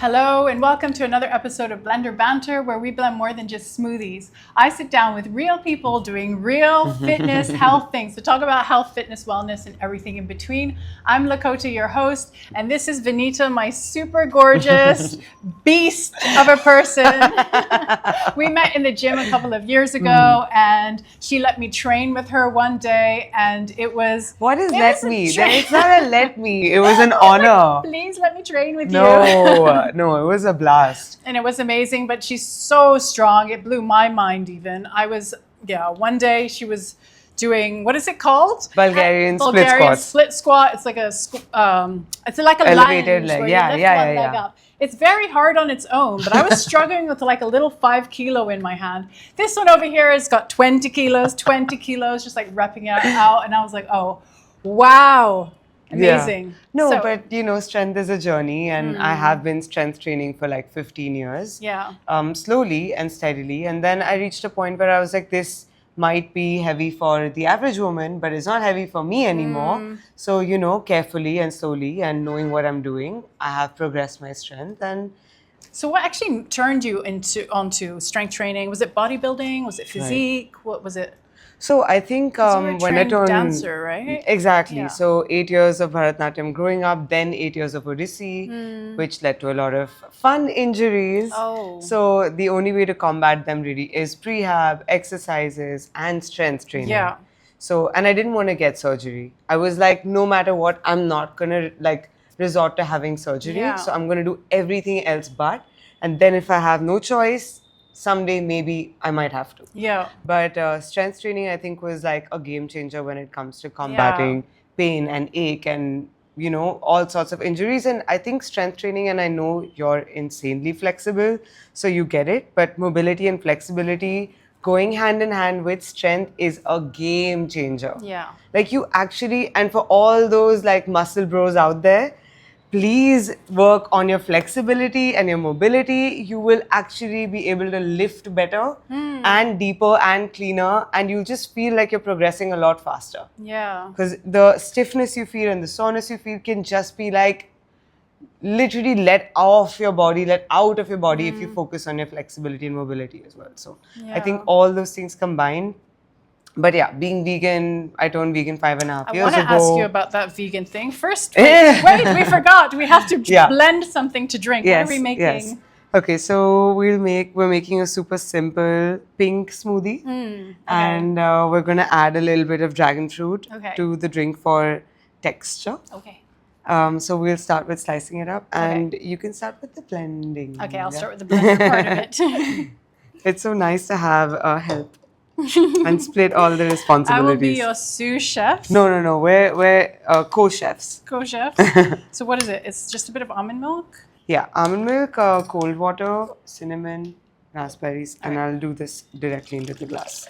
Hello and welcome to another episode of Blendr Banter, where we blend more than just smoothies. I sit down with real people doing real fitness, health things to talk about health, fitness, wellness, and everything in between. I'm Lakota, your host, and this is Vinita, my super gorgeous beast of a person. We met in the gym a couple of years ago, and she let me train with her one day, and it was... What is let me? It's not a let me. It was an honor. Please let me train with you. No, it was a blast. And it was amazing, but she's so strong. It blew my mind even. One day she was doing, what is it called? Bulgarian split squat. It's like a elevated lunge leg. where you lift one leg up. It's very hard on its own, but I was struggling with like a little 5 kilo in my hand. This one over here has got 20 kilos, just like repping it out. And I was like, oh, wow. Amazing. Yeah. No, but you know, strength is a journey, and I have been strength training for like 15 years. Yeah. Slowly and steadily. And then I reached a point where I was like, this might be heavy for the average woman, but it's not heavy for me anymore. So, you know, carefully and slowly and knowing what I'm doing, I have progressed my strength. And so what actually turned you onto strength training? Was it bodybuilding? Was it physique? Right. What was it? So I think when I turned dancer, right? Exactly. Yeah. So 8 years of Bharatanatyam growing up, then 8 years of Odissi, which led to a lot of fun injuries. Oh. So the only way to combat them really is prehab, exercises, and strength training. Yeah. So, and I didn't want to get surgery. I was like, no matter what, I'm not gonna like resort to having surgery. Yeah. So I'm gonna do everything else but. And then if I have no choice, someday maybe I might have to. Yeah. But strength training, I think, was like a game changer when it comes to combating pain and ache and, you know, all sorts of injuries. And I think strength training, and I know you're insanely flexible, so you get it. But mobility and flexibility going hand in hand with strength is a game changer. Yeah. Like you actually, and for all those like muscle bros out there, please work on your flexibility and your mobility. You will actually be able to lift better and deeper and cleaner, and you'll just feel like you're progressing a lot faster. Yeah. Because the stiffness you feel and the soreness you feel can just be like literally let out of your body if you focus on your flexibility and mobility as well. So I think all those things combined. But yeah, being vegan, I turned vegan 5.5 years ago. I want to ask you about that vegan thing. First, wait, we forgot. We have to blend something to drink. Yes, what are we making? Yes. Okay, so we're making a super simple pink smoothie. Okay. And we're going to add a little bit of dragon fruit to the drink for texture. Okay. So we'll start with slicing it up, and you can start with the blending. Okay, I'll start with the blender part of it. It's so nice to have help. And split all the responsibilities. I will be your sous chef. No. We're co-chefs. Co-chefs. So what is it? It's just a bit of almond milk? Yeah, almond milk, cold water, cinnamon, raspberries, and I'll do this directly into the glass.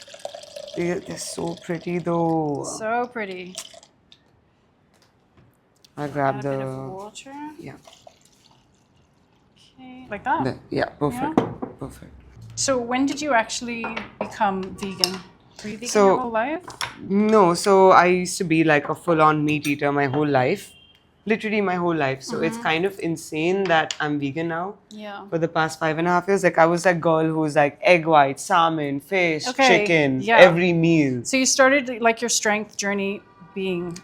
They're so pretty though. So pretty. I'll grab add a bit of water. Yeah. Okay, like that? Yeah, perfect. Yeah? Perfect. So when did you actually become vegan? Were you vegan your whole life? No, so I used to be like a full-on meat eater my whole life. Literally my whole life. So it's kind of insane that I'm vegan now. Yeah. For the past 5.5 years. Like I was that girl who was like egg white, salmon, fish, chicken, every meal. So you started like your strength journey being...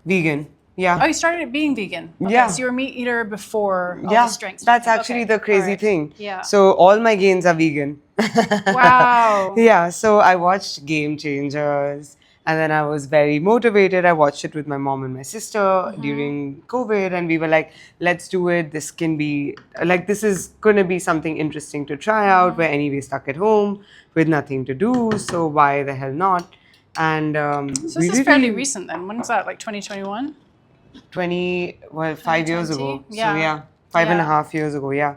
vegan. Yeah. Oh, you started being vegan. Okay, yeah. So you were a meat eater before all the strength. That's actually the crazy thing. Yeah. So all my gains are vegan. Wow. Yeah. So I watched Game Changers, and then I was very motivated. I watched it with my mom and my sister during COVID, and we were like, let's do it. This can be like, this is going to be something interesting to try out. We're anyway stuck at home with nothing to do. So why the hell not? And so this is fairly recent then. When was that? Like 2021? 5 years ago. Yeah. So yeah, 5.5 years ago. Yeah.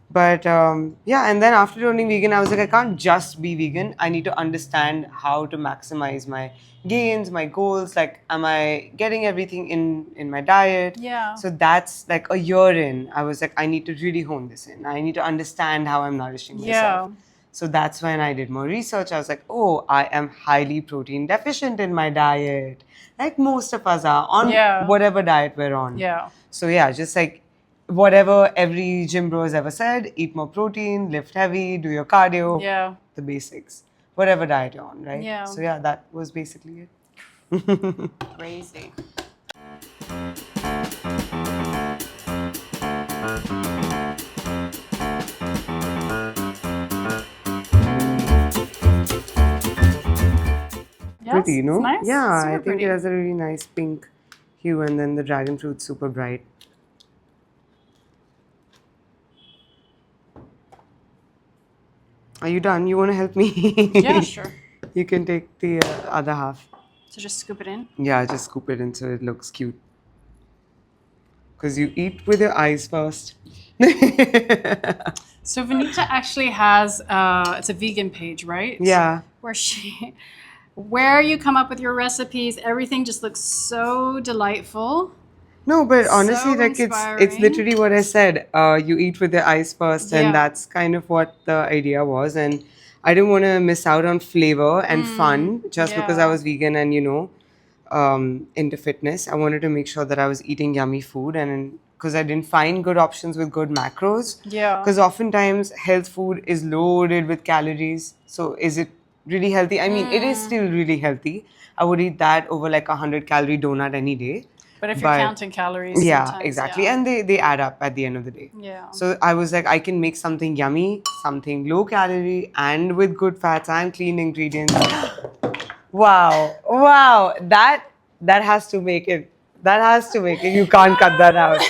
But and then after turning vegan, I was like, I can't just be vegan. I need to understand how to maximize my gains, my goals. Like, am I getting everything in my diet? Yeah. So that's like a year in. I was like, I need to really hone this in. I need to understand how I'm nourishing myself. So that's when I did more research. I was like, oh, I am highly protein deficient in my diet. Like most of us are on whatever diet we're on. Yeah. So yeah, just like whatever every gym bro has ever said, eat more protein, lift heavy, do your cardio, Yeah. the basics, whatever diet you're on, right? Yeah. So yeah, that was basically it. Crazy. Yes, Pretty, no? it's nice. Yeah, Super I think pretty. it has a really nice pink hue, and then the dragon fruit's super bright. Are you done? You want to help me? Yeah, sure. You can take the other half. So just scoop it in. Yeah, just scoop it in so it looks cute. Because you eat with your eyes first. So Vinita actually has it's a vegan page, right? Yeah. Where you come up with your recipes, everything just looks so delightful. No, but honestly, So like it's inspiring. literally what I said. You eat with your eyes first, Yeah. and that's kind of what the idea was. And I didn't want to miss out on flavor and fun just because I yeah. was vegan and into fitness. I wanted to make sure that I was eating yummy food, and because I didn't find good options with good macros. Yeah. Because oftentimes health food is loaded with calories. So is it really healthy? I mean, it is still really healthy. I would eat that over like 100-calorie donut any day. But if you're counting calories, Yeah, sometimes, exactly. yeah. And they add up at the end of the day. Yeah. So I was like, I can make something yummy, something low calorie, and with good fats and clean ingredients. Wow. Wow. That has to make it. That has to make it. You can't cut that out.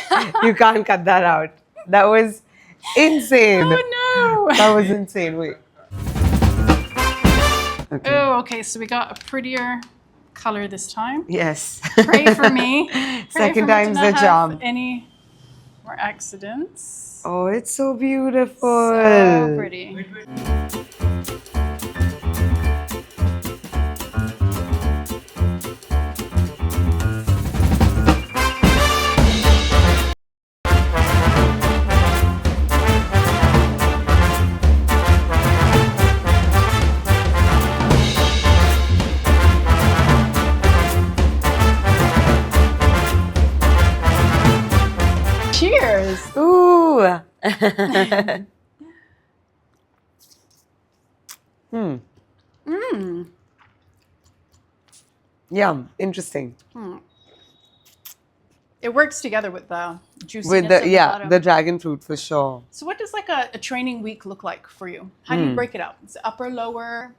You can't cut that out. That was insane. Oh no! That was insane. Wait. Okay. Oh, okay. So we got a prettier color this time. Yes. Pray for me. Pray Second for me to time's not the have charm. Any more accidents? Oh, it's so beautiful. So pretty. Cheers. Ooh. Yum. Interesting. It works together with the juiciness With at the bottom. the dragon fruit for sure. So what does like a training week look like for you? How do you break it up? Is it upper, lower?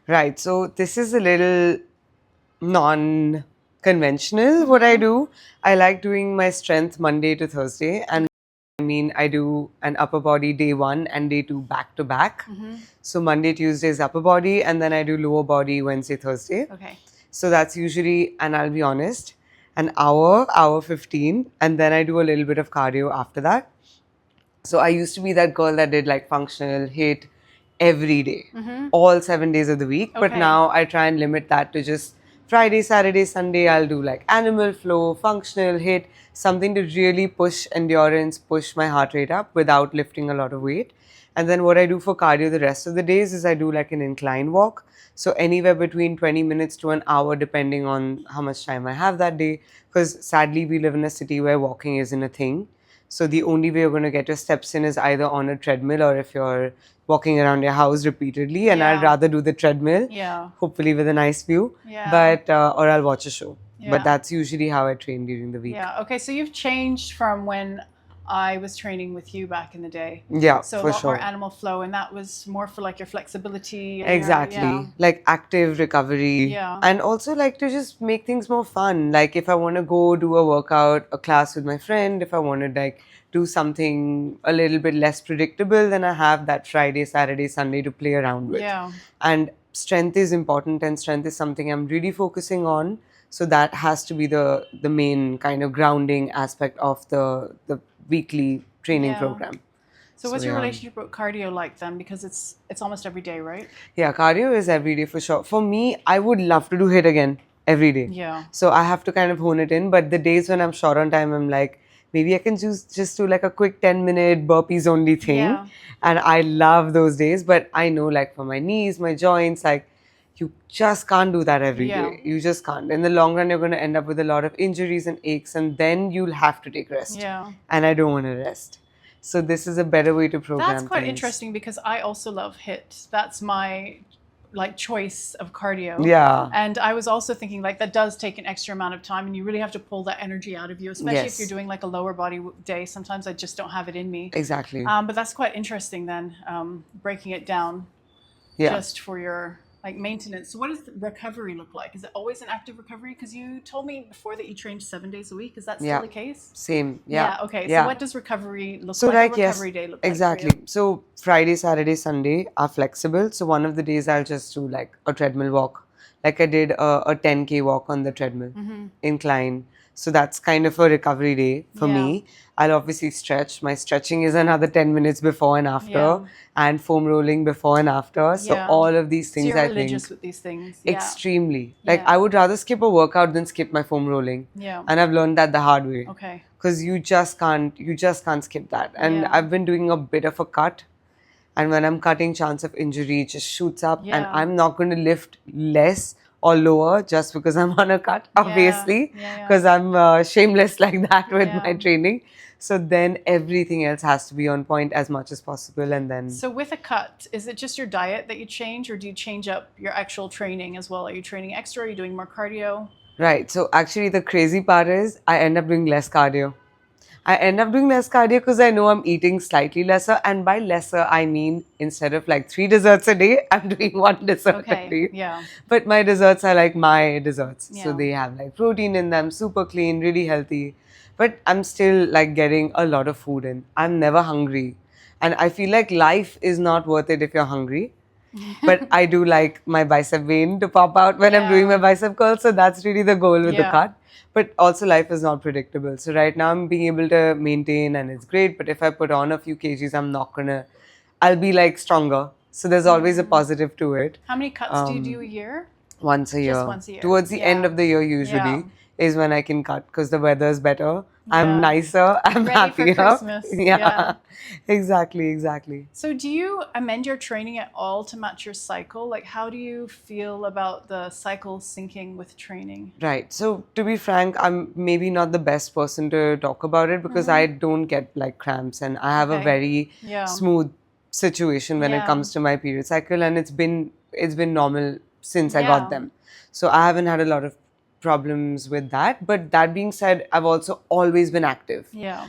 Right. So this is a little non-conventional what I do. I like doing my strength Monday to Thursday, and I mean I do an upper body day 1 and day 2 back to back. So Monday, Tuesday is upper body, and then I do lower body Wednesday, Thursday. Okay. So that's usually, and I'll be honest, an hour 15, and then I do a little bit of cardio after that. So I used to be that girl that did like functional HIIT every day, all 7 days of the week. But Okay. now I try and limit that to just Friday, Saturday, Sunday. I'll do like animal flow, functional HIIT, something to really push endurance, push my heart rate up without lifting a lot of weight. And then what I do for cardio the rest of the days is I do like an incline walk. So anywhere between 20 minutes to an hour, depending on how much time I have that day. Because sadly, we live in a city where walking isn't a thing. So the only way you're going to get your steps in is either on a treadmill or if you're walking around your house repeatedly. And I'd Yeah. rather do the treadmill, Yeah. hopefully with a nice view. Yeah. But or I'll watch a show. Yeah. But that's usually how I train during the week. Yeah. Okay. So you've changed from when I was training with you back in the day. Yeah, So a for lot sure. more animal flow, and that was more for like your flexibility. And Exactly. yeah. Like active recovery. Yeah. And also like to just make things more fun. Like if I want to go do a workout, a class with my friend, if I want to like do something a little bit less predictable, then I have that Friday, Saturday, Sunday to play around with. Yeah. And strength is important, and strength is something I'm really focusing on. So that has to be the main kind of grounding aspect of the weekly training Yeah. program. So what's So, your yeah. relationship with cardio like then? Because it's almost every day, right? Yeah, cardio is every day for sure. For me, I would love to do HIIT again every day. Yeah. So I have to kind of hone it in. But the days when I'm short on time, I'm like, maybe I can just do like a quick 10-minute burpees only thing. Yeah. And I love those days. But I know like for my knees, my joints, like You just can't do that every Yeah. day. You just can't. In the long run, you're going to end up with a lot of injuries and aches, and then you'll have to take rest. Yeah. And I don't want to rest. So this is a better way to program That's quite things. interesting because I also love HIIT. That's my like choice of cardio. Yeah. And I was also thinking like that does take an extra amount of time and you really have to pull that energy out of you, especially if Yes. you're doing like a lower body day. Sometimes I just don't have it in me. Exactly. But that's quite interesting then, breaking it down just for your like maintenance. So what does the recovery look like? Is it always an active recovery? Because you told me before that you trained 7 days a week. Is that still the case? Same. Yeah. Okay. Yeah. So what does recovery look So like? like, A recovery day look like? Exactly. For you? So Friday, Saturday, Sunday are flexible. So one of the days I'll just do like a treadmill walk. Like I did a 10K walk on the treadmill, incline. So that's kind of a recovery day for me. I'll obviously stretch. My stretching is another 10 minutes before and after, and foam rolling before and after. So all of these things, so you're I religious think, with these things. extremely. Like I would rather skip a workout than skip my foam rolling. And I've learned that the hard way. Okay. Because you just can't skip that. And I've been doing a bit of a cut. And when I'm cutting, chance of injury just shoots up. And I'm not going to lift less or lower just because I'm on a cut, obviously. Because I'm shameless like that with my training. So then everything else has to be on point as much as possible. And then... So with a cut, is it just your diet that you change or do you change up your actual training as well? Are you training extra? Are you doing more cardio? Right. So actually the crazy part is I end up doing less cardio. I end up doing less cardio because I know I'm eating slightly lesser. And by lesser, I mean instead of like 3 desserts a day, I'm doing 1 dessert a day. Yeah. But my desserts are like my desserts. So they have like protein in them, super clean, really healthy. But I'm still like getting a lot of food in. I'm never hungry. And I feel like life is not worth it if you're hungry. But I do like my bicep vein to pop out when I'm doing my bicep curls. So that's really the goal with the cut. But also life is not predictable. So right now I'm being able to maintain and it's great. But if I put on a few kgs, I'll be like stronger. So there's always a positive to it. How many cuts do you do a year? Once a year. Just once a year. Towards the end of the year usually is when I can cut because the weather is better. I'm nicer. I'm ready happier. for Christmas. Exactly. So do you amend your training at all to match your cycle? Like how do you feel about the cycle syncing with training? Right. So to be frank, I'm maybe not the best person to talk about it because I don't get like cramps and I have a very smooth situation when it comes to my period cycle and it's been normal since I got them. So I haven't had a lot of problems with that. But that being said, I've also always been active.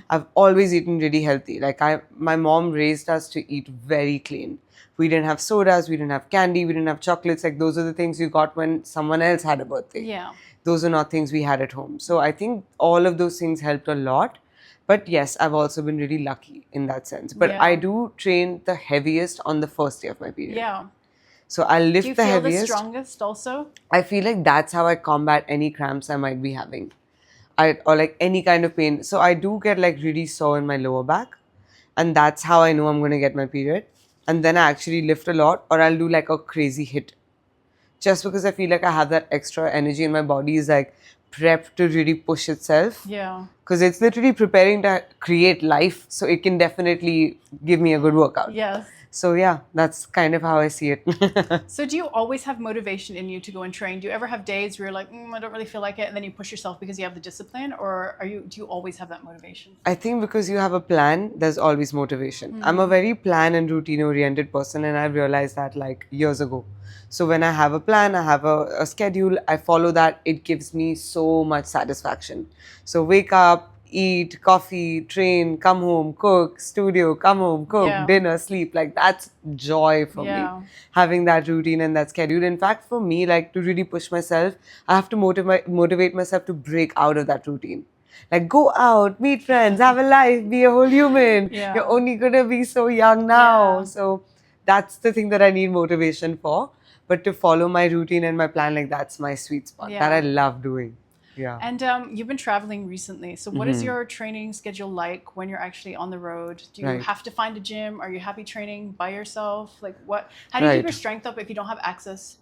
I've always eaten really healthy. Like my mom raised us to eat very clean. We didn't have sodas, we didn't have candy, we didn't have chocolates. Like those are the things you got when someone else had a birthday. Those are not things we had at home. So I think all of those things helped a lot. But yes, I've also been really lucky in that sense. But I do train the heaviest on the first day of my period. So I'll lift the heaviest. Do you feel the strongest also? I feel like that's how I combat any cramps I might be having. Or like any kind of pain. So I do get like really sore in my lower back. And that's how I know I'm going to get my period. And then I actually lift a lot or I'll do like a crazy HIIT. Just because I feel like I have that extra energy in my body is like prepped to really push itself. Because it's literally preparing to create life. So it can definitely give me a good workout. So yeah, that's kind of how I see it. So do you always have motivation in you to go and train? Do you ever have days where you're like, I don't really feel like it, and then you push yourself because you have the discipline, or do you always have that motivation? I think because you have a plan, there's always motivation. I'm a very plan and routine oriented person, and I realized that like years ago. So when I have a plan, I have a schedule, I follow that, it gives me so much satisfaction. So wake up, eat, coffee, train, come home, cook, studio, come home, cook, dinner, sleep. Like that's joy for me. Having that routine and that schedule. In fact, for me, like to really push myself, I have to motivate myself to break out of that routine. Like go out, meet friends, have a life, be a whole human. You're only gonna be so young now. So that's the thing that I need motivation for. But to follow my routine and my plan, like that's my sweet spot. That I love doing. And you've been traveling recently. So what is your training schedule like when you're actually on the road? Do you have to find a gym? Are you happy training by yourself? Like how do you keep your strength up if you don't have access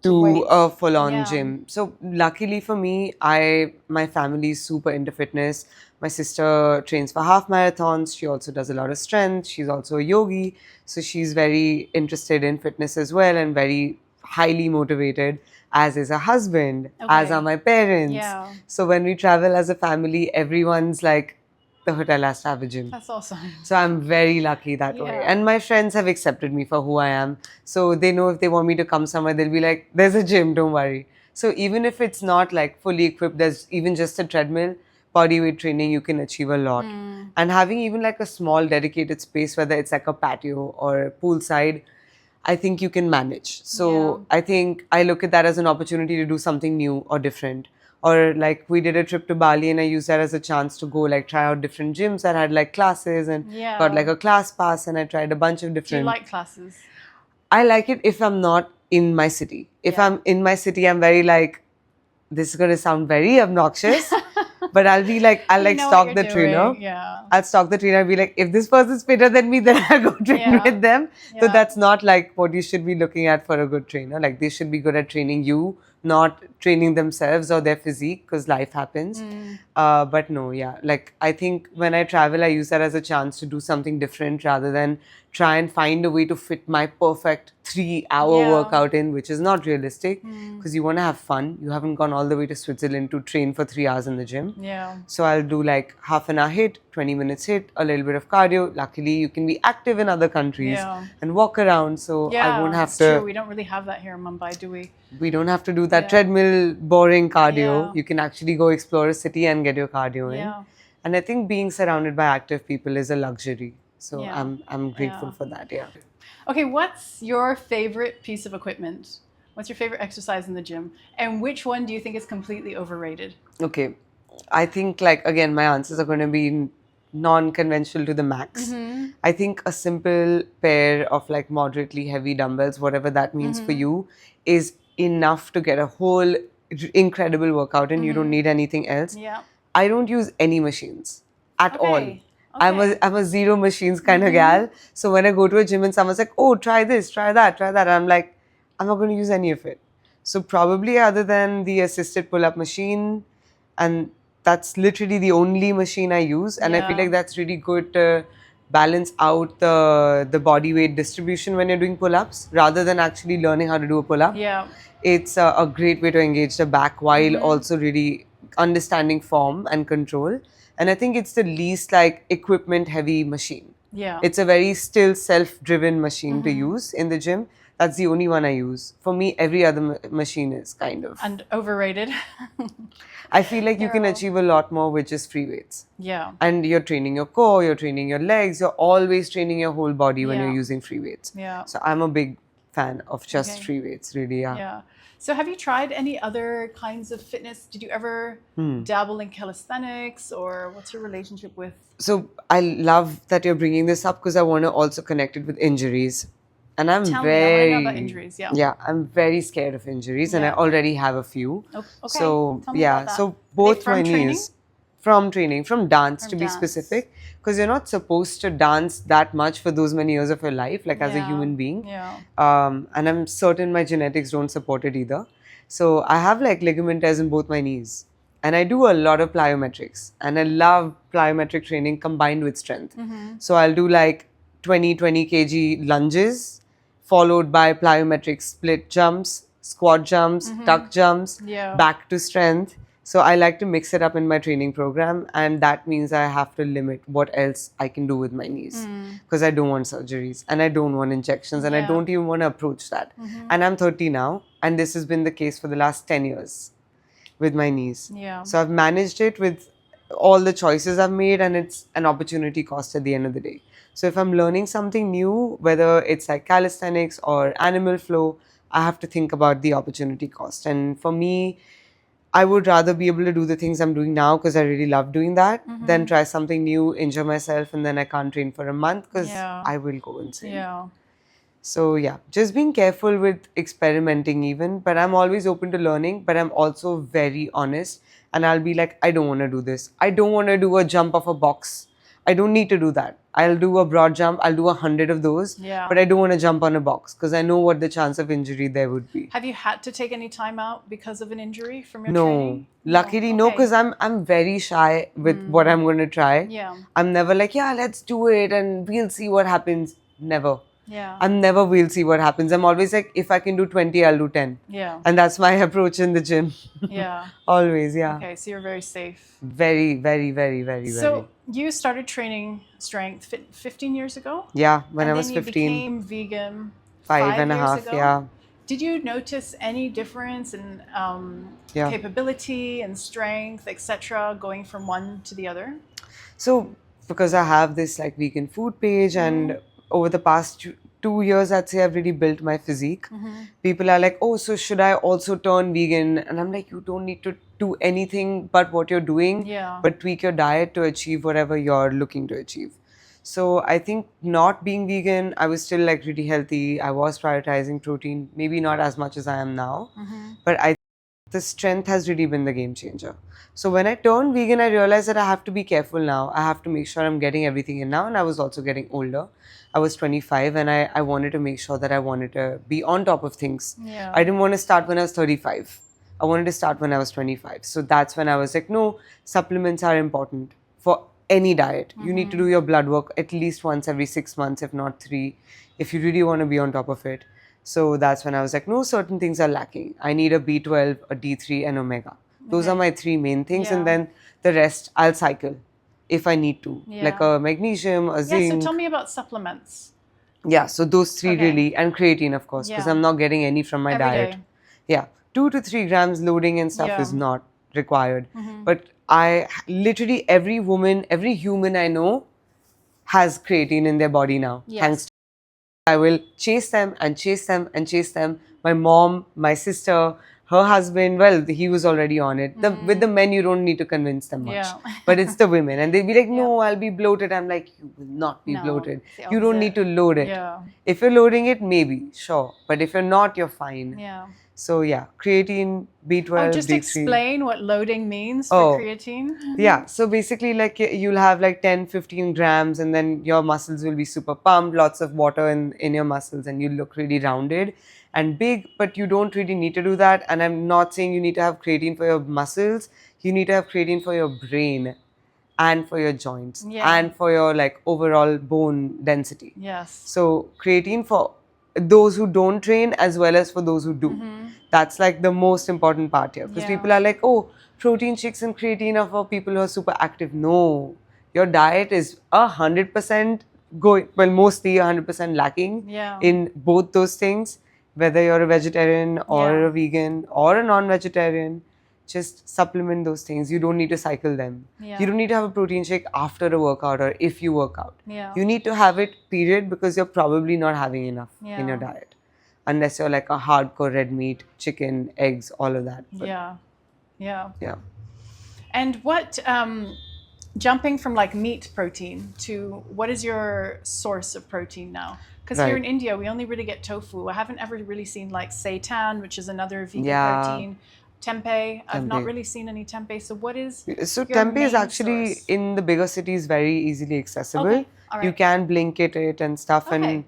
to a full-on gym? So luckily for me, my family is super into fitness. My sister trains for half marathons. She also does a lot of strength. She's also a yogi. So she's very interested in fitness as well and very highly motivated, as is a husband, as Okay. are my parents. Yeah. So when we travel as a family, everyone's like, the hotel has to have a gym. That's awesome. So I'm very lucky that way. Yeah. And my friends have accepted me for who I am. So they know if they want me to come somewhere, they'll be like, there's a gym, don't worry. So even if it's not like fully equipped, there's even just a treadmill, body weight training, you can achieve a lot. And having even like a small dedicated space, whether it's like a patio or poolside, I think you can manage. So I think I look at that as an opportunity to do something new or different. Or like we did a trip to Bali and I used that as a chance to go like try out different gyms that had like classes and Yeah. got like a class pass and I tried a bunch of Do you different. like classes? I like it if I'm not in my city. If I'm in my city, I'm very like, this is going to sound very obnoxious, but I'll be like, I'll like You know what stalk you're the trainer. doing. Yeah. I'll stalk the trainer. I'll be like, if this person's fitter than me, then I'll go train Yeah. with them. So Yeah. that's not like what you should be looking at for a good trainer. Like they should be good at training you, not training themselves or their physique, because life happens. But no, yeah. Like I think when I travel, I use that as a chance to do something different rather than try and find a way to fit my perfect 3-hour Yeah. workout in, which is not realistic because you want to have fun. You haven't gone all the way to Switzerland to train for 3 hours in the gym. Yeah. So I'll do like half an hour hit, 20 minutes hit, a little bit of cardio. Luckily, you can be active in other countries and walk around. So I won't have it's to. true. We don't really have that here in Mumbai, do we? We don't have to do that treadmill, boring cardio. Yeah. You can actually go explore a city and get your cardio in. Yeah. And I think being surrounded by active people is a luxury. So Yeah. I'm grateful Yeah. for that. Yeah. Okay, what's your favorite piece of equipment? What's your favorite exercise in the gym? And which one do you think is completely overrated? Okay. I think like again my answers are going to be non-conventional to the max. I think a simple pair of like moderately heavy dumbbells, whatever that means for you, is enough to get a whole incredible workout and you don't need anything else. Yeah. I don't use any machines at all. Okay. I'm a zero machines kind of gal. So when I go to a gym and someone's like, oh, try this, try that, I'm like, I'm not going to use any of it. So probably other than the assisted pull-up machine, and that's literally the only machine I use. And I feel like that's really good to balance out the body weight distribution when you're doing pull-ups rather than actually learning how to do a pull-up. Yeah. It's a great way to engage the back while also really understanding form and control. And I think it's the least like equipment heavy machine. Yeah. It's a very still self-driven machine to use in the gym. That's the only one I use. For me, every other machine is kind of. And overrated. I feel like you can achieve a lot more with just free weights. Yeah. And you're training your core, you're training your legs, you're always training your whole body when Yeah. you're using free weights. Yeah. So I'm a big fan of just Okay. free weights, really. Yeah. So have you tried any other kinds of fitness? Did you ever dabble in calisthenics, or what's your relationship with? So I love that you're bringing this up because I want to also connect it with injuries. And I'm Tell me, I very wanna know about injuries, yeah. I'm very scared of injuries and I Yeah. already have a few. Okay. So Tell me about that. so Are they both from my training? knees from training, from dance From to be dance. specific, because you're not supposed to dance that much for those many years of your life, like as a Yeah. human being. Yeah. And I'm certain my genetics don't support it either. So I have like ligament tears in both my knees. And I do a lot of plyometrics. And I love plyometric training combined with strength. So I'll do like 20 kg lunges, followed by plyometric split jumps, squat jumps, tuck jumps, Yeah. back to strength. So I like to mix it up in my training program, and that means I have to limit what else I can do with my knees because I don't want surgeries and I don't want injections and I Yeah. don't even want to approach that. And I'm 30 now, and this has been the case for the last 10 years with my knees. Yeah. So I've managed it with all the choices I've made, and it's an opportunity cost at the end of the day. So if I'm learning something new, whether it's like calisthenics or animal flow, I have to think about the opportunity cost. And for me, I would rather be able to do the things I'm doing now because I really love doing that than try something new, injure myself, and then I can't train for a month because Yeah. I will go insane. Yeah. So yeah, just being careful with experimenting even, but I'm always open to learning, but I'm also very honest and I'll be like, I don't want to do this. I don't want to do a jump off a box. I don't need to do that. I'll do a broad jump. I'll do 100 of those, Yeah. but I don't want to jump on a box because I know what the chance of injury there would be. Have you had to take any time out because of an injury from your No, training? luckily no, Okay. because I'm very shy with what I'm going to try. Yeah. I'm never like, yeah, let's do it and we'll see what happens. Never. Yeah. I'm never, we'll see what happens. I'm always like, if I can do 20, I'll do 10. Yeah. And that's my approach in the gym. Yeah. Always, yeah. Okay, so you're very safe. Very, very, very, very, So very. you started training strength 15 years ago? Yeah, when I And was then you 15. became vegan 5.5, years ago? yeah. Did you notice any difference in Yeah. capability and strength, etc., going from one to the other? So, because I have this like vegan food page, and over the past 2 years, I'd say I've really built my physique. People are like, oh, so should I also turn vegan? And I'm like, you don't need to do anything but what you're doing, Yeah. but tweak your diet to achieve whatever you're looking to achieve. So I think not being vegan, I was still like really healthy. I was prioritizing protein, maybe not as much as I am now, but the strength has really been the game changer. So when I turned vegan, I realized that I have to be careful now. I have to make sure I'm getting everything in now. And I was also getting older. I was 25 and I wanted to make sure that I wanted to be on top of things. Yeah. I didn't want to start when I was 35. I wanted to start when I was 25. So that's when I was like, no, supplements are important for any diet. You need to do your blood work at least once every 6 months, if not 3, if you really want to be on top of it. So that's when I was like, no, certain things are lacking. I need a B12, a D3, and omega. Those are my 3 main things. Yeah. And then the rest, I'll cycle if I need to. Yeah. Like a magnesium, a Yeah, zinc. so tell me about supplements. Yeah, so those 3 Okay. really. And creatine, of course, because Yeah. I'm not getting any from my Every diet. day. Yeah, 2 to 3 grams loading and stuff Yeah. is not required. But literally every woman, every human I know has creatine in their body now. Yes. Thanks to I will chase them and chase them and chase them. My mom, my sister, her husband, well, he was already on it. With the men, you don't need to convince them much. Yeah. But it's the women. And they'll be like, no, I'll be bloated. I'm like, you will not be No, bloated. it's the You don't opposite. need to load it. Yeah. If you're loading it, maybe, sure. But if you're not, you're fine. Yeah. So yeah, creatine, B12, Oh, just D3. explain what loading means for Oh. creatine. Yeah, so basically like you'll have like 10, 15 grams and then your muscles will be super pumped, lots of water in your muscles and you look really rounded and big, but you don't really need to do that. And I'm not saying you need to have creatine for your muscles, you need to have creatine for your brain and for your joints and for your like overall bone density. Yes. So creatine for those who don't train as well as for those who do. That's like the most important part here. Because people are like, oh, protein shakes and creatine are for people who are super active. No, your diet is 100% going, well, mostly 100% lacking in both those things. Whether you're a vegetarian or a vegan or a non-vegetarian, just supplement those things. You don't need to cycle them. Yeah. You don't need to have a protein shake after a workout or if you work out. Yeah. You need to have it, period, because you're probably not having enough in your Yeah. diet. Unless you're like a hardcore red meat, chicken, eggs, all of that. But Yeah. Yeah. yeah. And what, jumping from like meat protein to what is your source of protein now? Because here in India, we only really get tofu. I haven't ever really seen like seitan, which is another vegan protein. Tempeh. I've not really seen any tempeh. So what is So your tempeh is main actually source? in the bigger cities very easily accessible. Okay. All You right. can Blinkit it and stuff. Okay. And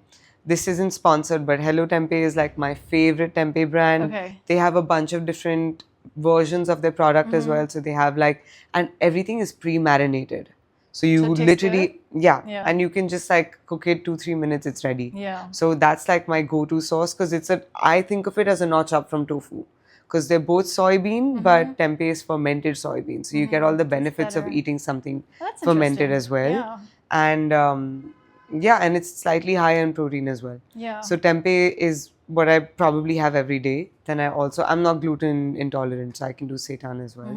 this isn't sponsored, but Hello Tempeh is like my favorite tempeh brand. Okay. They have a bunch of different versions of their product as well. So they have like, and everything is pre-marinated. So you So it tastes literally, yeah, Yeah. and you can just like cook it 2-3 minutes, it's ready. Yeah. So that's like my go-to sauce because I think of it as a notch up from tofu. Because they're both soybean, but tempeh is fermented soybean. So you get all the benefits of better. eating something That's fermented interesting. as well. Yeah. And and it's slightly higher in protein as well. Yeah. So tempeh is what I probably have every day. Then I'm not gluten intolerant, so I can do seitan as well.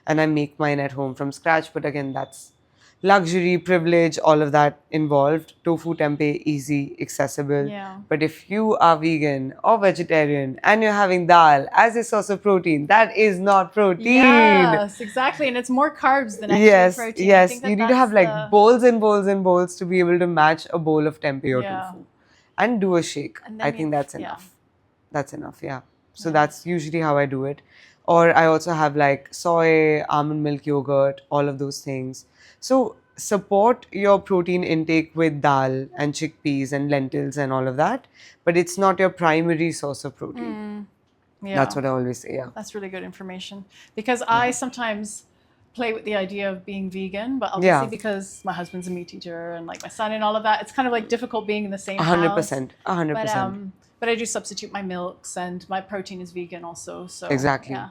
And I make mine at home from scratch. But again, that's luxury, privilege, all of that involved. Tofu, tempeh, easy, accessible. Yeah. But if you are vegan or vegetarian and you're having dal as a source of protein, that is not protein. Yes, exactly. And it's more carbs than actual Yes, protein. I yes. think You need to have that's like bowls and bowls and bowls to be able to match a bowl of tempeh or Yeah. tofu. And do a shake. And I then think that's yeah. enough. That's enough, yeah. So that's usually how I do it. Or I also have like soy, almond milk yogurt, all of those things. So support your protein intake with dal and chickpeas and lentils and all of that. But it's not your primary source of protein. Yeah. That's what I always say, yeah. That's really good information. Because I sometimes play with the idea of being vegan, but obviously because my husband's a meat eater and like my son and all of that, it's kind of like difficult being in the same house. 100%. 100%. But I do substitute my milks and my protein is vegan also. So Exactly. yeah.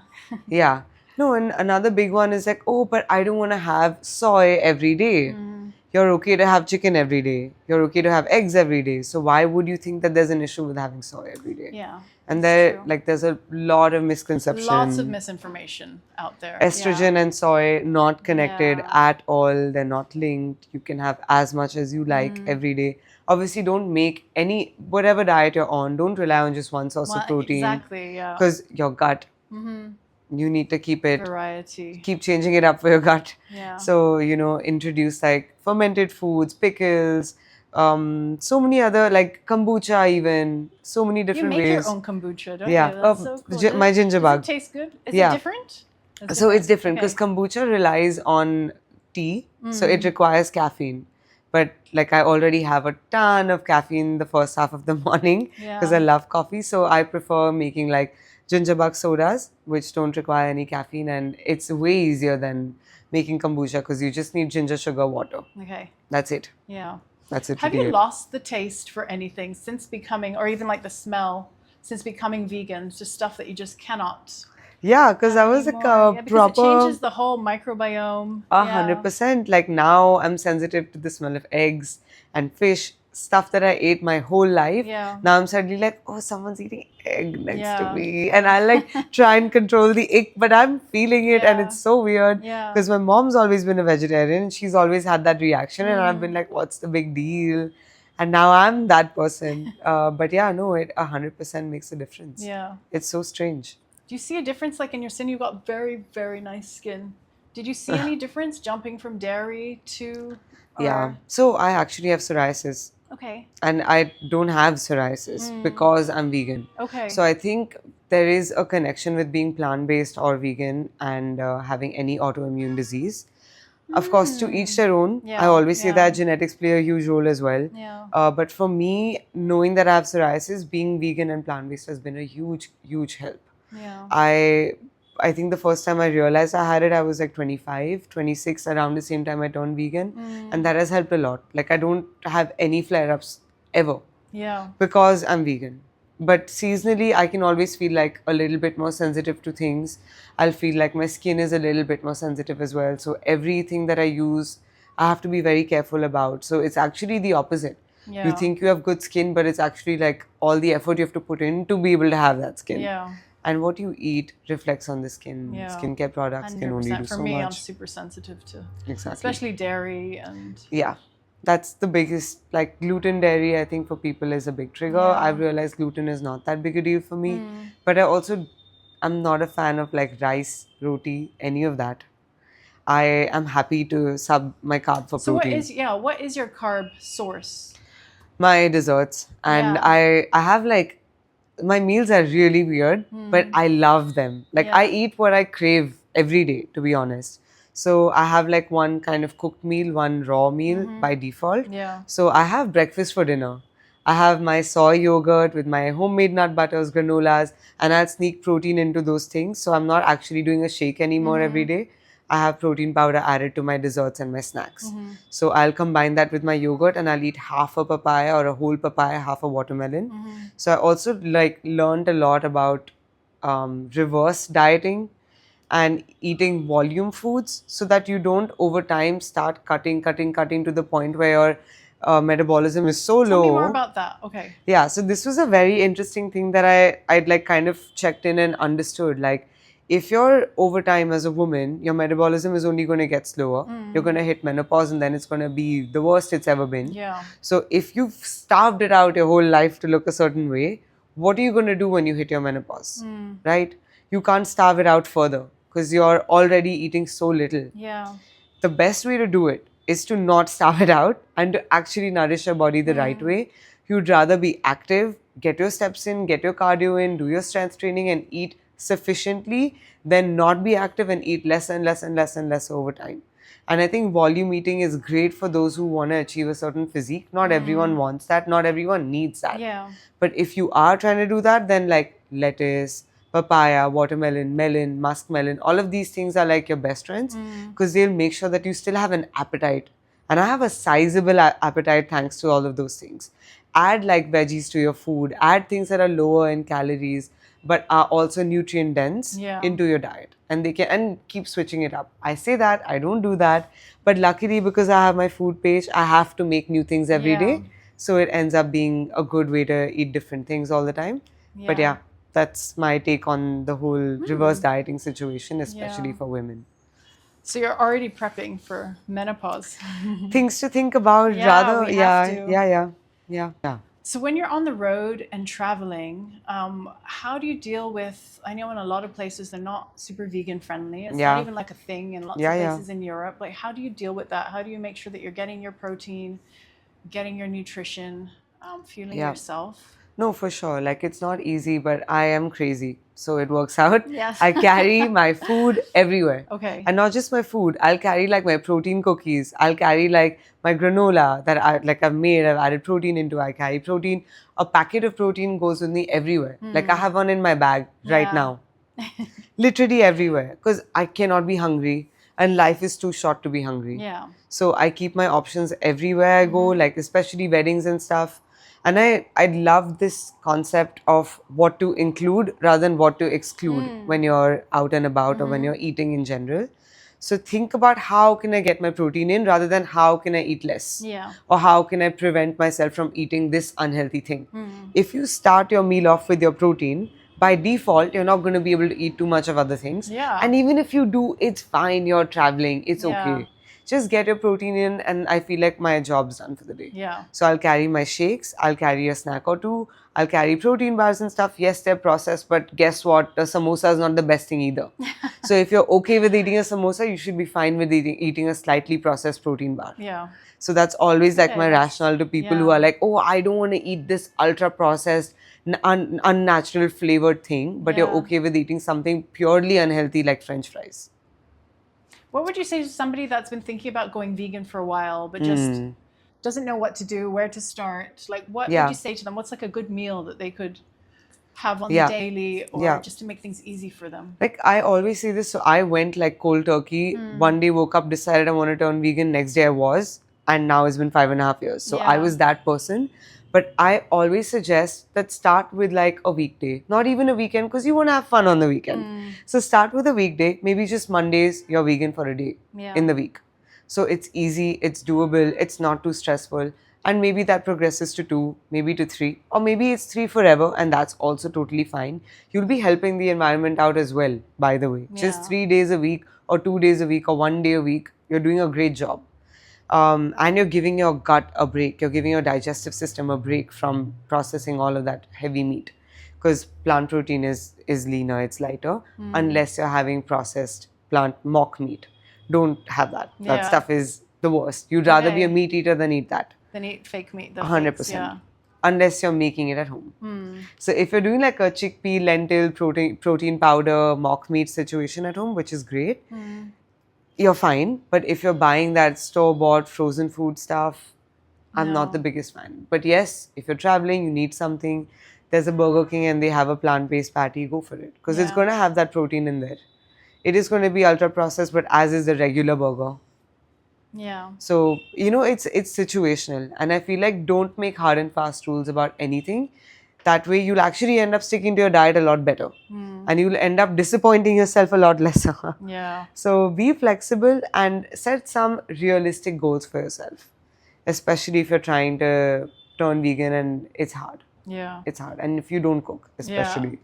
Yeah. No, and another big one is like, oh, but I don't want to have soy every day. You're okay to have chicken every day. You're okay to have eggs every day. So why would you think that there's an issue with having soy every day? Yeah. And true. there's a lot of misconception. Lots of misinformation out there. Estrogen and soy not connected Yeah. at all. They're not linked. You can have as much as you like every day. Obviously, don't make whatever diet you're on, don't rely on just one source of protein. Exactly, yeah. Because your gut, you need to keep variety. Keep changing it up for your gut. Yeah. So, introduce like fermented foods, pickles, so many other, like kombucha even, so many different ways. You make your own kombucha, don't yeah. you? That's so cool. My ginger bug. Does it taste good? Is it different? So it's different because kombucha relies on tea, so it requires caffeine. But like I already have a ton of caffeine the first half of the morning because I love coffee. So I prefer making like ginger bug sodas, which don't require any caffeine, and it's way easier than making kombucha because you just need ginger, sugar, water. Okay. That's it. Yeah. That's it. Have you lost the taste for anything since becoming, or even like the smell since becoming vegan? Just stuff that you just cannot. Yeah, because I was like a proper. It changes the whole microbiome. 100%. Like now I'm sensitive to the smell of eggs and fish, stuff that I ate my whole life. Yeah. Now I'm suddenly like, oh, someone's eating egg next to me. And I like try and control the ick, but I'm feeling it and it's so weird. Yeah. Because my mom's always been a vegetarian and she's always had that reaction and I've been like, what's the big deal? And now I'm that person. But yeah, no, it 100% makes a difference. Yeah. It's so strange. Do you see a difference like in your skin? You've got very, very nice skin. Did you see any difference jumping from dairy to... Yeah. So I actually have psoriasis. Okay. And I don't have psoriasis because I'm vegan. Okay. So I think there is a connection with being plant-based or vegan and having any autoimmune disease. Of course, to each their own. Yeah. I always say that genetics play a huge role as well. Yeah. But for me, knowing that I have psoriasis, being vegan and plant-based has been a huge, huge help. Yeah. I think the first time I realized I had it, I was like 25, 26, around the same time I turned vegan. And that has helped a lot. Like I don't have any flare-ups ever. Yeah. Because I'm vegan. But seasonally, I can always feel like a little bit more sensitive to things. I'll feel like my skin is a little bit more sensitive as well. So everything that I use, I have to be very careful about. So it's actually the opposite. Yeah. You think you have good skin, but it's actually like all the effort you have to put in to be able to have that skin. Yeah. And what you eat reflects on the skin. Yeah. Skincare products can only do so much. For me, I'm super sensitive to, especially dairy and... Yeah. That's the biggest, like gluten, dairy, I think for people is a big trigger. Yeah. I've realized gluten is not that big a deal for me. But I'm not a fan of like rice, roti, any of that. I am happy to sub my carb for protein. What is your carb source? My desserts. And I have like, my meals are really weird, but I love them. Like I eat what I crave every day, to be honest. So I have like one kind of cooked meal, one raw meal by default. Yeah. So I have breakfast for dinner. I have my soy yogurt with my homemade nut butters, granolas, and I'll sneak protein into those things. So I'm not actually doing a shake anymore every day. I have protein powder added to my desserts and my snacks. So I'll combine that with my yogurt and I'll eat half a papaya or a whole papaya, half a watermelon. So I also like learned a lot about reverse dieting and eating volume foods so that you don't over time start cutting to the point where your metabolism is so low. Tell me more about that. Okay. Yeah, so this was a very interesting thing that I'd like kind of checked in and understood. Like, if you're over time as a woman, your metabolism is only going to get slower. You're going to hit menopause and then it's going to be the worst it's ever been. Yeah. So if you've starved it out your whole life to look a certain way, what are you going to do when you hit your menopause? Right? You can't starve it out further because you're already eating so little. Yeah. The best way to do it is to not starve it out and to actually nourish your body the right way. You'd rather be active, get your steps in, get your cardio in, do your strength training and eat sufficiently, then not be active and eat less and less and less and less over time. And I think volume eating is great for those who want to achieve a certain physique. Not everyone wants that. Not everyone needs that. Yeah. But if you are trying to do that, then like lettuce, papaya, watermelon, melon, muskmelon, all of these things are like your best friends because they'll make sure that you still have an appetite. And I have a sizable appetite thanks to all of those things. Add like veggies to your food, add things that are lower in calories but are also nutrient dense into your diet. And they can and keep switching it up. I say that, I don't do that. But luckily, because I have my food page, I have to make new things every day. So it ends up being a good way to eat different things all the time. But yeah, that's my take on the whole reverse dieting situation, especially for women. So you're already prepping for menopause. Things to think about, rather. Yeah. So when you're on the road and traveling, how do you deal with, I know in a lot of places they're not super vegan friendly. It's not even like a thing in lots of places in Europe. Like, how do you deal with that? How do you make sure that you're getting your protein, getting your nutrition, fueling yourself? No, for sure. Like, it's not easy, but I am crazy. So it works out. Yes. I carry my food everywhere. Okay. And not just my food. I'll carry like my protein cookies. I'll carry like my granola that I've made. I've added protein into. I carry protein. A packet of protein goes with me everywhere. Like I have one in my bag right now. Literally everywhere. Because I cannot be hungry. And life is too short to be hungry. Yeah. So I keep my options everywhere I go, like especially weddings and stuff. And I love this concept of what to include rather than what to exclude when you're out and about or when you're eating in general. So think about how can I get my protein in rather than how can I eat less? Or how can I prevent myself from eating this unhealthy thing? If you start your meal off with your protein, by default, you're not going to be able to eat too much of other things. And even if you do, it's fine. You're traveling. It's okay. Just get your protein in and I feel like my job's done for the day. So I'll carry my shakes, I'll carry a snack or two, I'll carry protein bars and stuff. Yes, they're processed, but guess what? The samosa is not the best thing either. So if you're okay with eating a samosa, you should be fine with eating a slightly processed protein bar. So that's always like my rationale to people who are like, oh, I don't want to eat this ultra processed, unnatural flavored thing, but you're okay with eating something purely unhealthy like French fries. What would you say to somebody that's been thinking about going vegan for a while, but just doesn't know what to do, where to start? Like, what would you say to them? What's like a good meal that they could have on the daily or just to make things easy for them? Like, I always say this. So I went like cold turkey. One day woke up, decided I want to turn vegan. Next day I was. And now it's been 5.5 years. So I was that person. But I always suggest that start with like a weekday, not even a weekend, because you want to have fun on the weekend. So start with a weekday, maybe just Mondays, you're vegan for a day in the week. So it's easy, it's doable, it's not too stressful. And maybe that progresses to 2, maybe to 3, or maybe it's 3 forever, and that's also totally fine. You'll be helping the environment out as well, by the way. Just 3 days a week, or 2 days a week, or 1 day a week, you're doing a great job. And you're giving your gut a break. You're giving your digestive system a break from processing all of that heavy meat. Because plant protein is leaner, it's lighter, unless you're having processed plant mock meat. Don't have that. That stuff is the worst. You'd rather be a meat eater than eat that. Than eat fake meat. 100%. Unless you're making it at home. So if you're doing like a chickpea, lentil, protein powder, mock meat situation at home, which is great, you're fine. But if you're buying that store-bought frozen food stuff, I'm not the biggest fan. But yes, if you're traveling, you need something, there's a Burger King and they have a plant-based patty, go for it. Because it's going to have that protein in there. It is going to be ultra-processed, but as is the regular burger. So, you know, it's situational. And I feel like don't make hard and fast rules about anything. That way, you'll actually end up sticking to your diet a lot better. And you'll end up disappointing yourself a lot lesser. So be flexible and set some realistic goals for yourself. Especially if you're trying to turn vegan and it's hard. It's hard. And if you don't cook, especially.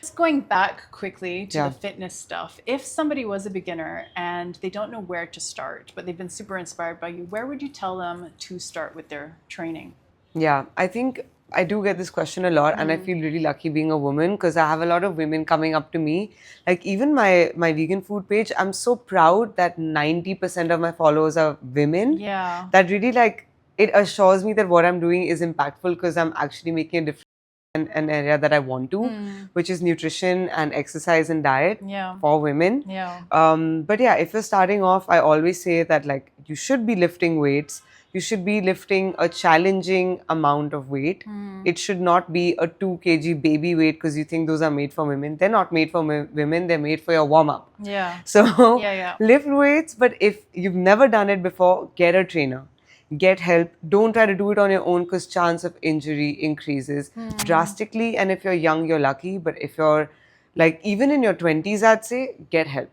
Just going back quickly to the fitness stuff. If somebody was a beginner and they don't know where to start, but they've been super inspired by you, where would you tell them to start with their training? Yeah, I think I do get this question a lot and I feel really lucky being a woman because I have a lot of women coming up to me. Like even my vegan food page, I'm so proud that 90% of my followers are women. That really like, it assures me that what I'm doing is impactful because I'm actually making a difference in an area that I want to, which is nutrition and exercise and diet for women. But yeah, if you're starting off, I always say that like you should be lifting weights. You should be lifting a challenging amount of weight. It should not be a 2 kg baby weight because you think those are made for women. They're not made for women, they're made for your warm-up. Yeah. So Yeah. lift weights, but if you've never done it before, get a trainer. Get help. Don't try to do it on your own because chance of injury increases drastically. And if you're young, you're lucky. But if you're like even in your 20s, I'd say get help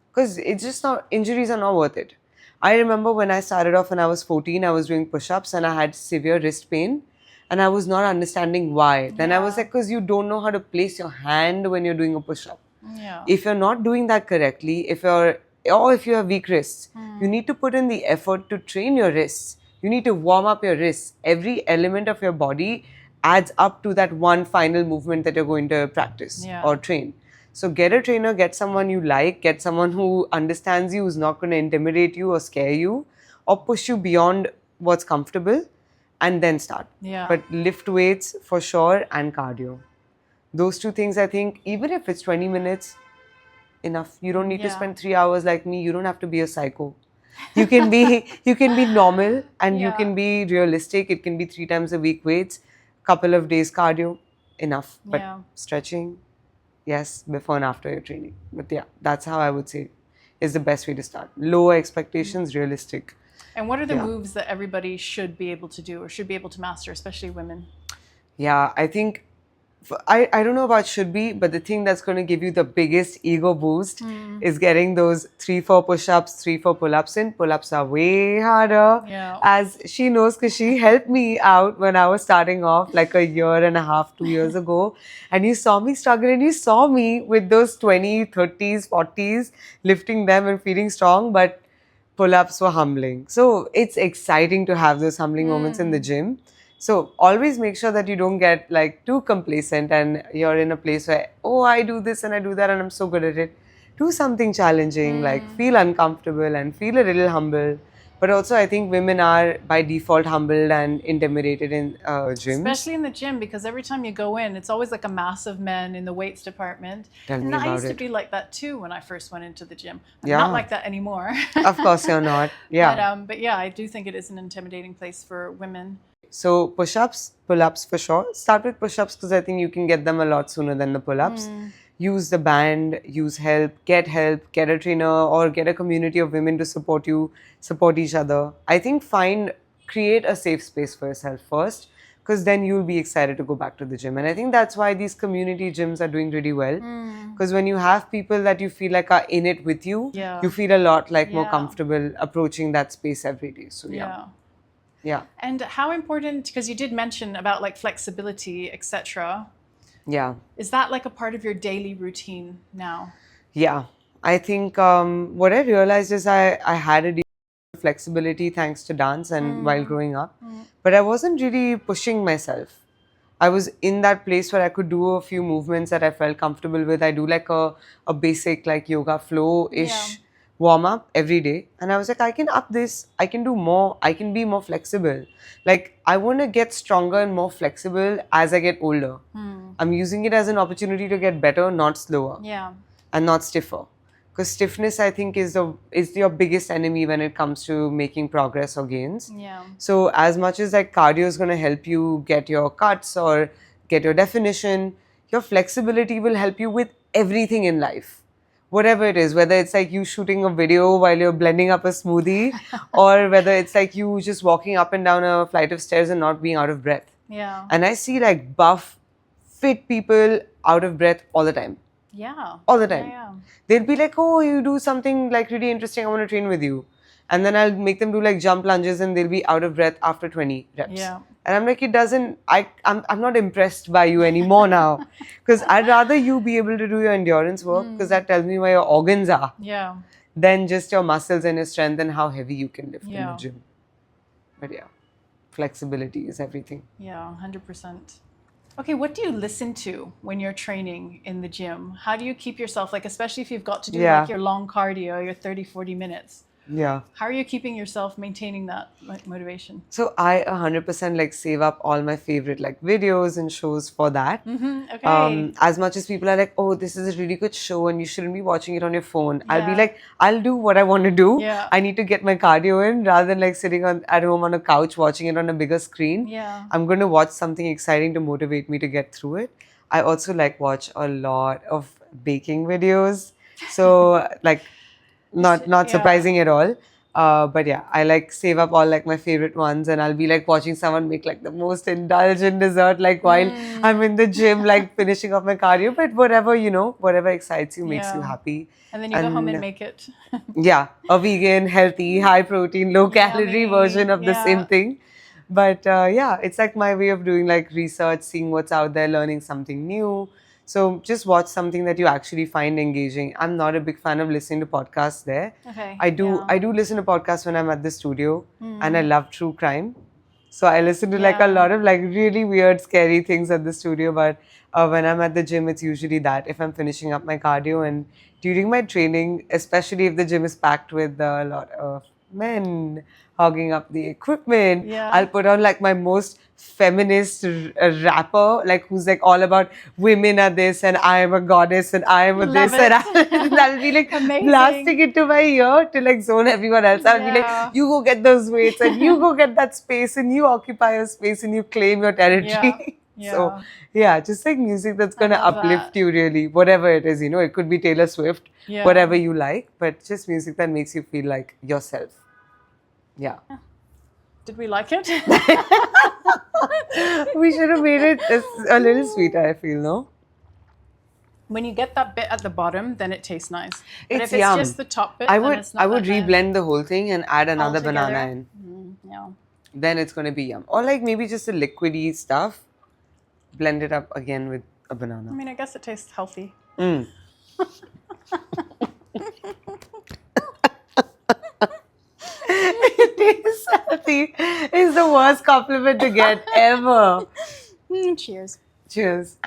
because it's just not, injuries are not worth it. I remember when I started off when I was 14, I was doing push-ups and I had severe wrist pain and I was not understanding why. Then I was like, because you don't know how to place your hand when you're doing a push-up. Yeah. If you're not doing that correctly, if you have weak wrists, you need to put in the effort to train your wrists. You need to warm up your wrists. Every element of your body adds up to that one final movement that you're going to practice or train. So get a trainer, get someone you like, get someone who understands you, who's not going to intimidate you or scare you or push you beyond what's comfortable, and then start. Yeah. But lift weights for sure and cardio. Those two things, I think, even if it's 20 minutes, enough. You don't need to spend 3 hours like me. You don't have to be a psycho. You can be normal and you can be realistic. It can be 3 times a week weights, couple of days cardio, enough. But stretching, yes, before and after your training. But yeah, that's how I would say is the best way to start. Lower expectations, realistic. And what are the moves that everybody should be able to do or should be able to master, especially women? Yeah, I think I don't know about should be, but the thing that's going to give you the biggest ego boost is getting those 3-4 push-ups, 3-4 pull-ups in. Pull-ups are way harder. Yeah. As she knows, because she helped me out when I was starting off like a year and a half, 2 years ago. And you saw me struggle and you saw me with those 20, 30s, 40s, lifting them and feeling strong. But pull-ups were humbling. So it's exciting to have those humbling moments in the gym. So always make sure that you don't get like too complacent and you're in a place where, oh, I do this and I do that and I'm so good at it. Do something challenging, like feel uncomfortable and feel a little humble. But also I think women are by default humbled and intimidated in gyms. Especially in the gym, because every time you go in, it's always like a mass of men in the weights department. Tell me and I about used to it. be like that too when I first went into the gym. I'm Yeah. not like that anymore. Of course you're not. Yeah. But yeah, I do think it is an intimidating place for women. So push-ups, pull-ups for sure. Start with push-ups because I think you can get them a lot sooner than the pull-ups. Use the band, use help, get a trainer or get a community of women to support you, support each other. I think create a safe space for yourself first because then you'll be excited to go back to the gym. And I think that's why these community gyms are doing really well because when you have people that you feel like are in it with you, you feel a lot like more comfortable approaching that space every day. So yeah. And how important, because you did mention about like flexibility, etc. Yeah. Is that like a part of your daily routine now? Yeah. I think what I realized is I had a deep flexibility thanks to dance and while growing up, but I wasn't really pushing myself. I was in that place where I could do a few movements that I felt comfortable with. I do like a basic like yoga flow-ish warm up every day. And I was like, I can up this. I can do more. I can be more flexible. Like I want to get stronger and more flexible as I get older. I'm using it as an opportunity to get better, not slower. Yeah. And not stiffer. Because stiffness, I think, is your biggest enemy when it comes to making progress or gains. Yeah. So as much as like cardio is going to help you get your cuts or get your definition, your flexibility will help you with everything in life. Whatever it is, whether it's like you shooting a video while you're blending up a smoothie or whether it's like you just walking up and down a flight of stairs and not being out of breath. Yeah. And I see like buff, fit people out of breath all the time. Yeah. All the time. Yeah. They'll be like, oh, you do something like really interesting. I want to train with you. And then I'll make them do like jump lunges and they'll be out of breath after 20 reps. Yeah. And I'm like, I'm not impressed by you anymore now. Because I'd rather you be able to do your endurance work because that tells me where your organs are. Yeah. Than just your muscles and your strength and how heavy you can lift in the gym. But yeah, flexibility is everything. Yeah, 100%. Okay, what do you listen to when you're training in the gym? How do you keep yourself, like, especially if you've got to do like your long cardio, your 30, 40 minutes? Yeah. How are you keeping yourself maintaining that motivation? So I 100% like save up all my favorite like videos and shows for that. Okay. As much as people are like, oh, this is a really good show and you shouldn't be watching it on your phone. I'll be Yeah. like, I'll do what I want to do. Yeah. I need to get my cardio in rather than like sitting at home on a couch watching it on a bigger screen. Yeah. I'm going to watch something exciting to motivate me to get through it. I also like watch a lot of baking videos. So like not surprising at all. But yeah, I like save up all like my favorite ones and I'll be like watching someone make like the most indulgent dessert like while I'm in the gym like finishing off my cardio. But whatever, whatever excites you makes you happy. And then you go home and make it. Yeah, a vegan, healthy, high protein, low calorie version of the same thing. But yeah, it's like my way of doing like research, seeing what's out there, learning something new. So just watch something that you actually find engaging. I'm not a big fan of listening to podcasts there. Okay. I do listen to podcasts when I'm at the studio and I love true crime. So I listen to like a lot of like really weird, scary things at the studio. But when I'm at the gym, it's usually that if I'm finishing up my cardio and during my training, especially if the gym is packed with a lot of men hogging up the equipment, I'll put on like my most feminist rapper, like who's like all about women are this and I am a goddess and I am a this and I'll be like blasting it to my ear to like zone everyone else. I'll be like, you go get those weights and you go get that space and you occupy your space and you claim your territory. So yeah, just like music that's gonna uplift you really, whatever it is, it could be Taylor Swift, whatever you like, but just music that makes you feel like yourself. Yeah. Did we like it? We should have made it a little sweeter, I feel, no? When you get that bit at the bottom, then it tastes nice. But It's if it's yum. just the top bit, I then would it's not I would that nice. reblend the whole thing and add another Altogether? banana in. Yeah. Then it's gonna be yum. Or like maybe just a liquidy stuff. Blend it up again with a banana. I mean, I guess it tastes healthy. It tastes healthy is the worst compliment to get ever. Cheers. Cheers.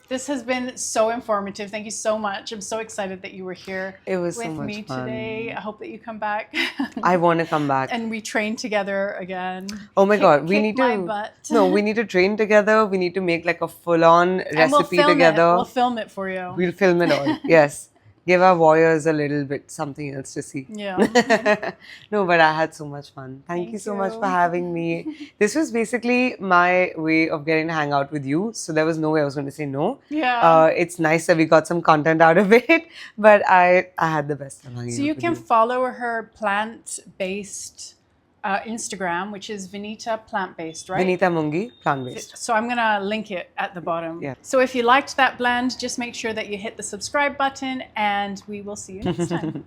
This has been so informative. Thank you so much. I'm so excited that you were here It was with so much me fun. today. I hope that you come back. I want to come back. And we train together again. Oh my God, we Kick need my to. butt. No, we need to train together. We need to make like a full-on And we'll recipe film together. It. We'll film it for you. We'll film it all. Yes. Give our warriors a little bit something else to see. Yeah. No, but I had so much fun. Thank you so much you. for having me. This was basically my way of getting to hang out with you. So there was no way I was going to say no. Yeah. It's nice that we got some content out of it, but I had the best time hanging So out you with can follow her plant-based Instagram, which is Vinita Plant-Based, right? Vinita Mungi, plant-based. So I'm going to link it at the bottom. Yeah. So if you liked that blend, just make sure that you hit the subscribe button and we will see you next time.